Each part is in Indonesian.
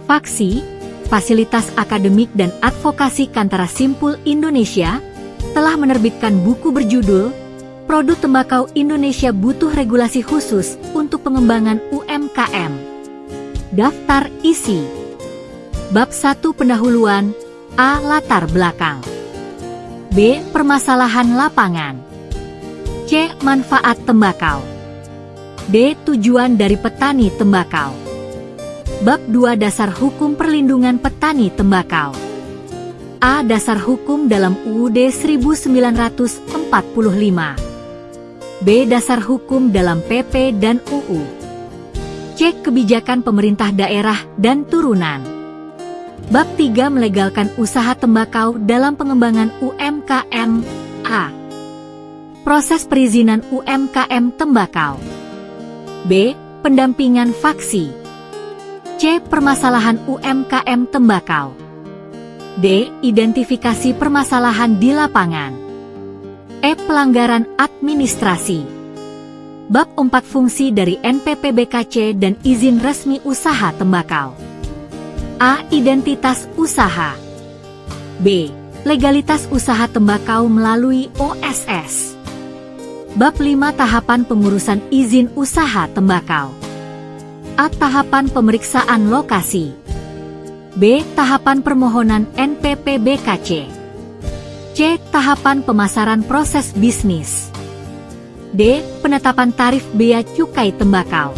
Faksi, Fasilitas Akademik dan Advokasi Kantara Simpul Indonesia, telah menerbitkan buku berjudul Produk Tembakau Indonesia Butuh Regulasi Khusus untuk Pengembangan UMKM. Daftar isi. Bab 1 Pendahuluan. A. Latar belakang. B. Permasalahan lapangan. C. Manfaat tembakau. D. Tujuan dari petani tembakau. Bab 2 Dasar Hukum Perlindungan Petani Tembakau. A. Dasar hukum dalam UUD 1945. B. Dasar hukum dalam PP dan UU. C. Kebijakan pemerintah daerah dan turunan. Bab 3 Melegalkan usaha tembakau dalam pengembangan UMKM. A. Proses perizinan UMKM tembakau. B. Pendampingan faksi. C. Permasalahan UMKM tembakau. D. Identifikasi permasalahan di lapangan. E. Pelanggaran administrasi. Bab 4 Fungsi dari NPPBKC dan izin resmi usaha tembakau. A. Identitas usaha. B. Legalitas usaha tembakau melalui OSS. Bab 5 Tahapan pengurusan izin usaha tembakau. A. Tahapan pemeriksaan lokasi. B. Tahapan permohonan NPPBKC. C. Tahapan pemasaran proses bisnis. D. Penetapan tarif bea cukai tembakau.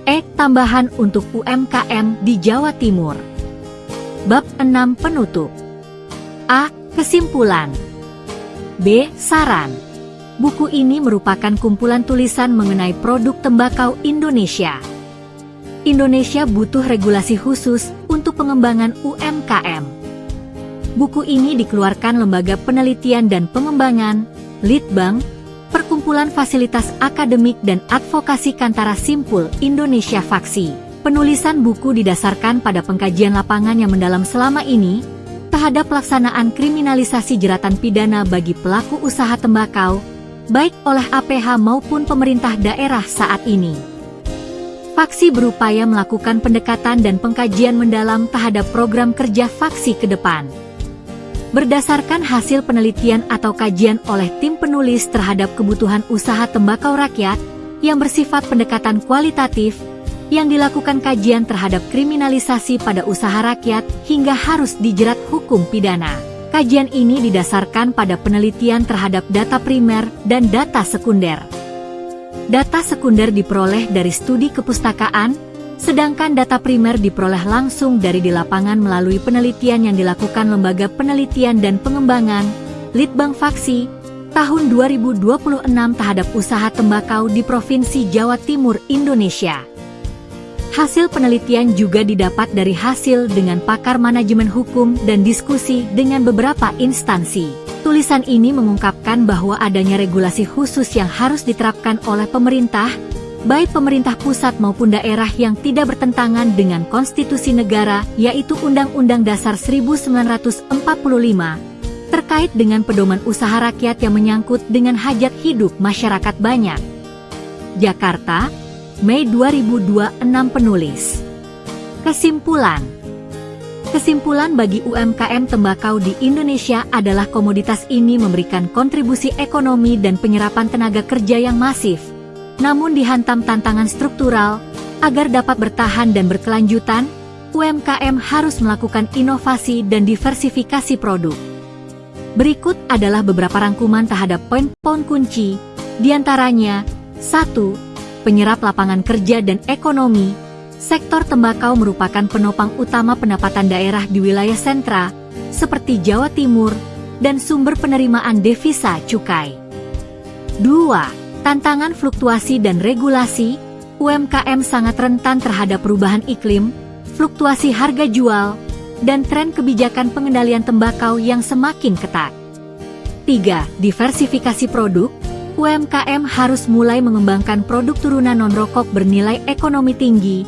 E. Tambahan untuk UMKM di Jawa Timur. Bab 6 Penutup. A. Kesimpulan. B. Saran. Buku ini merupakan kumpulan tulisan mengenai produk tembakau Indonesia. Indonesia butuh regulasi khusus untuk pengembangan UMKM. Buku ini dikeluarkan Lembaga Penelitian dan Pengembangan, Litbang, Perkumpulan Fasilitas Akademik dan Advokasi Kantara Simpul Indonesia Faksi. Penulisan buku didasarkan pada pengkajian lapangan yang mendalam selama ini terhadap pelaksanaan kriminalisasi jeratan pidana bagi pelaku usaha tembakau, baik oleh APH maupun pemerintah daerah saat ini. Faksi berupaya melakukan pendekatan dan pengkajian mendalam terhadap program kerja faksi ke depan. Berdasarkan hasil penelitian atau kajian oleh tim penulis terhadap kebutuhan usaha tembakau rakyat yang bersifat pendekatan kualitatif, yang dilakukan kajian terhadap kriminalisasi pada usaha rakyat hingga harus dijerat hukum pidana. Kajian ini didasarkan pada penelitian terhadap data primer dan data sekunder. Data sekunder diperoleh dari studi kepustakaan, sedangkan data primer diperoleh langsung dari di lapangan melalui penelitian yang dilakukan Lembaga Penelitian dan Pengembangan, Litbang Faksi, tahun 2026 terhadap usaha tembakau di Provinsi Jawa Timur, Indonesia. Hasil penelitian juga didapat dari hasil dengan pakar manajemen hukum dan diskusi dengan beberapa instansi. Tulisan ini mengungkapkan bahwa adanya regulasi khusus yang harus diterapkan oleh pemerintah, baik pemerintah pusat maupun daerah yang tidak bertentangan dengan konstitusi negara, yaitu Undang-Undang Dasar 1945, terkait dengan pedoman usaha rakyat yang menyangkut dengan hajat hidup masyarakat banyak. Jakarta, Mei 2026 Penulis. Kesimpulan. Kesimpulan bagi UMKM tembakau di Indonesia adalah komoditas ini memberikan kontribusi ekonomi dan penyerapan tenaga kerja yang masif, namun dihantam tantangan struktural. Agar dapat bertahan dan berkelanjutan, UMKM harus melakukan inovasi dan diversifikasi produk. Berikut adalah beberapa rangkuman terhadap poin-poin kunci, diantaranya: 1. Penyerap lapangan kerja dan ekonomi. Sektor tembakau merupakan penopang utama pendapatan daerah di wilayah sentra, seperti Jawa Timur, dan sumber penerimaan devisa cukai. 2. Tantangan fluktuasi dan regulasi. UMKM sangat rentan terhadap perubahan iklim, fluktuasi harga jual, dan tren kebijakan pengendalian tembakau yang semakin ketat. 3. Diversifikasi produk. UMKM harus mulai mengembangkan produk turunan non-rokok bernilai ekonomi tinggi,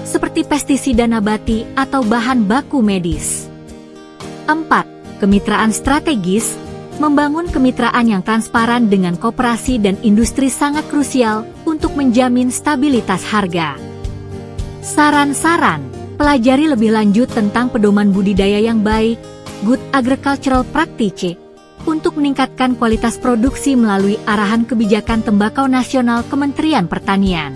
seperti pestisida nabati atau bahan baku medis. 4. Kemitraan strategis. Membangun kemitraan yang transparan dengan koperasi dan industri sangat krusial untuk menjamin stabilitas harga. Saran-saran. Pelajari lebih lanjut tentang pedoman budidaya yang baik, Good Agricultural Practice, untuk meningkatkan kualitas produksi melalui arahan kebijakan tembakau nasional Kementerian Pertanian.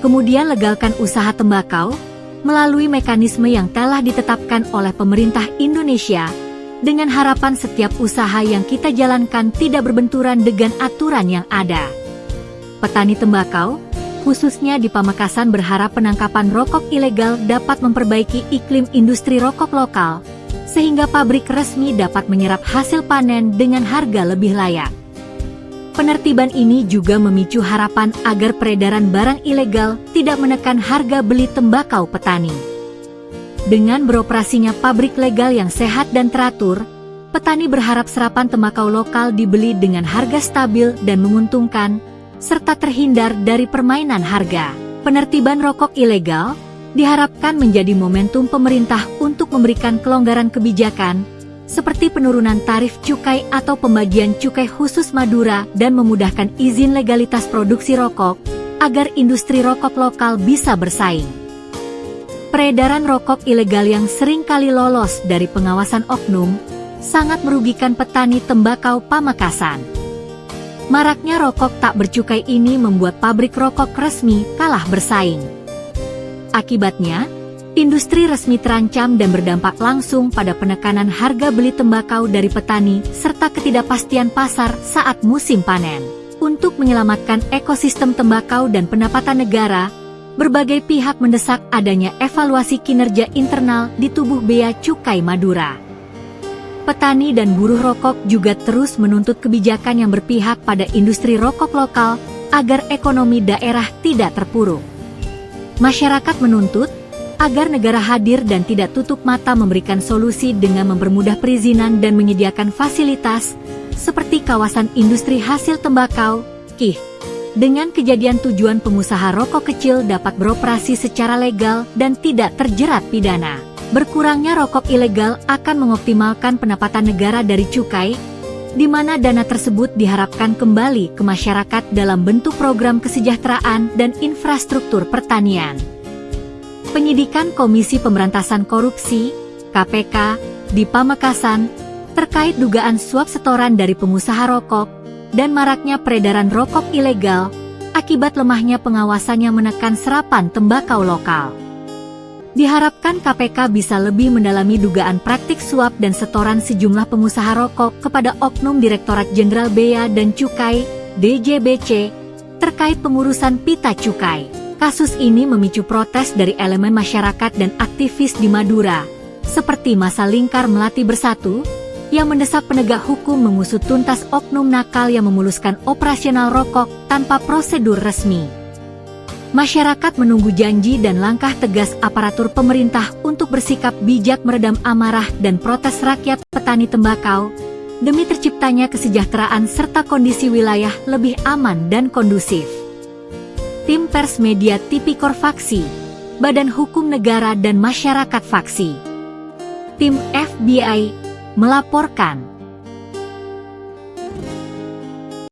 Kemudian legalkan usaha tembakau, melalui mekanisme yang telah ditetapkan oleh pemerintah Indonesia, dengan harapan setiap usaha yang kita jalankan tidak berbenturan dengan aturan yang ada. Petani tembakau, khususnya di Pamekasan, berharap penangkapan rokok ilegal dapat memperbaiki iklim industri rokok lokal, sehingga pabrik resmi dapat menyerap hasil panen dengan harga lebih layak. Penertiban ini juga memicu harapan agar peredaran barang ilegal tidak menekan harga beli tembakau petani. Dengan beroperasinya pabrik legal yang sehat dan teratur, petani berharap serapan tembakau lokal dibeli dengan harga stabil dan menguntungkan, serta terhindar dari permainan harga. Penertiban rokok ilegal diharapkan menjadi momentum pemerintah untuk memberikan kelonggaran kebijakan, seperti penurunan tarif cukai atau pembagian cukai khusus Madura dan memudahkan izin legalitas produksi rokok, agar industri rokok lokal bisa bersaing. Peredaran rokok ilegal yang sering kali lolos dari pengawasan oknum, sangat merugikan petani tembakau Pamekasan. Maraknya rokok tak bercukai ini membuat pabrik rokok resmi kalah bersaing. Akibatnya, industri resmi terancam dan berdampak langsung pada penekanan harga beli tembakau dari petani serta ketidakpastian pasar saat musim panen. Untuk menyelamatkan ekosistem tembakau dan pendapatan negara, berbagai pihak mendesak adanya evaluasi kinerja internal di tubuh Bea Cukai Madura. Petani dan buruh rokok juga terus menuntut kebijakan yang berpihak pada industri rokok lokal agar ekonomi daerah tidak terpuruk. Masyarakat menuntut agar negara hadir dan tidak tutup mata memberikan solusi dengan mempermudah perizinan dan menyediakan fasilitas seperti kawasan industri hasil tembakau, KIH. Dengan kejadian tujuan pengusaha rokok kecil dapat beroperasi secara legal dan tidak terjerat pidana. Berkurangnya rokok ilegal akan mengoptimalkan pendapatan negara dari cukai, di mana dana tersebut diharapkan kembali ke masyarakat dalam bentuk program kesejahteraan dan infrastruktur pertanian. Penyidikan Komisi Pemberantasan Korupsi, KPK, di Pamekasan, terkait dugaan suap setoran dari pengusaha rokok, dan maraknya peredaran rokok ilegal, akibat lemahnya pengawasan yang menekan serapan tembakau lokal. Diharapkan KPK bisa lebih mendalami dugaan praktik suap dan setoran sejumlah pengusaha rokok kepada Oknum Direktorat Jenderal Bea dan Cukai, DJBC, terkait pengurusan pita cukai. Kasus ini memicu protes dari elemen masyarakat dan aktivis di Madura, seperti Masa Lingkar Melati Bersatu, yang mendesak penegak hukum mengusut tuntas oknum nakal yang memuluskan operasional rokok tanpa prosedur resmi. Masyarakat menunggu janji dan langkah tegas aparatur pemerintah untuk bersikap bijak meredam amarah dan protes rakyat petani tembakau, demi terciptanya kesejahteraan serta kondisi wilayah lebih aman dan kondusif. Tim Pers Media Tipikor Faksi, Badan Hukum Negara dan Masyarakat Faksi. Tim FBI melaporkan.